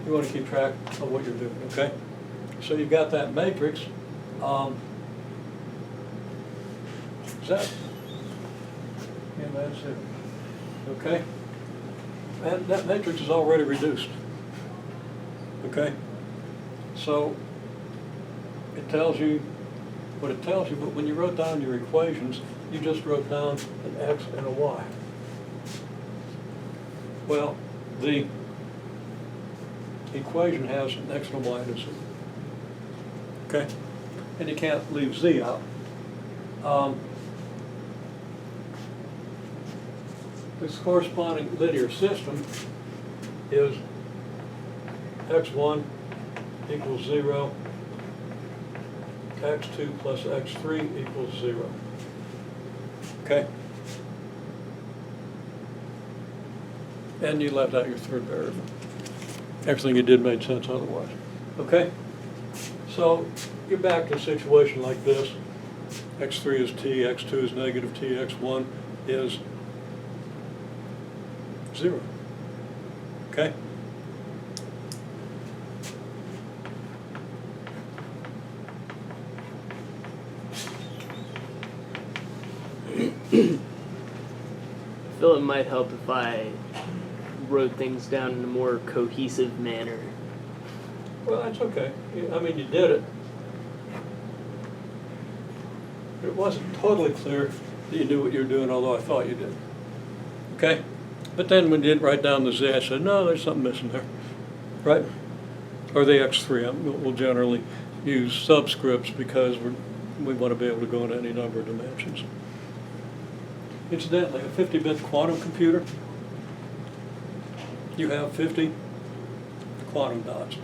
You want to keep track of what you're doing, okay? So you've got that matrix. Is that? Yeah, that's it. Okay? And that matrix is already reduced. Okay? So it tells you what it tells you, but when you wrote down your equations, you just wrote down an x and a y. Well, the equation has an x and a y and a z. Okay? And you can't leave z out. This corresponding linear system is x1 equals 0, x2 plus x3 equals 0. Okay? And you left out your third variable. Everything you did made sense otherwise. Okay? So you're back to a situation like this. x3 is t, x2 is negative t, x1 is 0. Okay? I feel it might help if I wrote things down in a more cohesive manner. Well, that's okay. I mean, you did it. It wasn't totally clear that you knew what you were doing, although I thought you did. Okay? But then when you didn't write down the z, I said, no, there's something missing there. Right? Or the x3. We'll generally use subscripts because we want to be able to go into any number of dimensions. Incidentally, a 50-bit quantum computer, you have 50 quantum dots.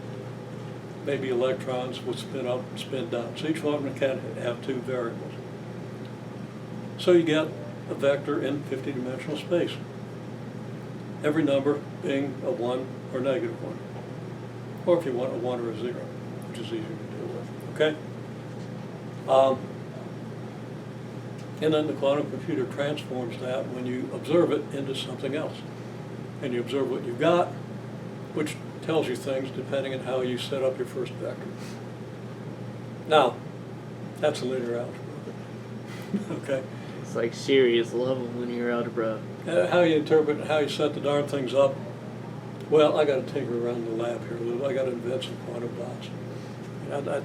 Maybe electrons would spin up and spin down. So each one of them can have two variables. So you get a vector in 50-dimensional space. Every number being a 1 or negative 1. Or if you want a 1 or a 0, which is easier to deal with. Okay? And then the quantum computer transforms that when you observe it into something else. And you observe what you've got, which tells you things depending on how you set up your first vector. Now, that's a linear algebra. Okay? It's like serious level linear algebra. How you interpret and how you set the darn things up, well, I got to tinker around the lab here a little. I got to invent some quantum dots. I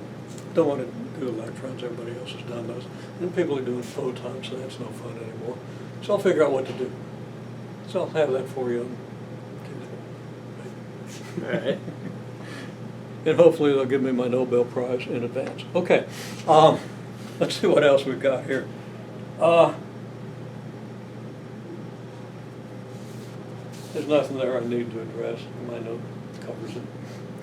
don't want to do electrons. Everybody else has done those. And people are doing photons, so that's no fun anymore. So I'll figure out what to do. So I'll have that for you. All right. And hopefully they'll give me my Nobel Prize in advance. Okay. Let's see what else we've got here. There's nothing there I need to address. My note covers it.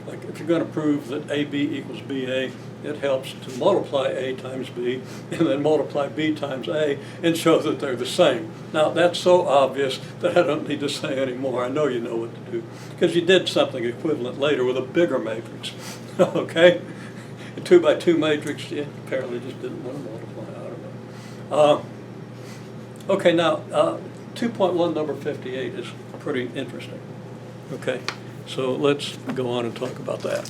Like if you're going to prove that AB equals BA, it helps to multiply A times B and then multiply B times A and show that they're the same. Now that's so obvious that I don't need to say any more. I know you know what to do because you did something equivalent later with a bigger matrix. Okay? A 2 by 2 matrix, you apparently just didn't want to multiply. I don't know. Okay, now 2.1 number 58 is pretty interesting. Okay, so let's go on and talk about that.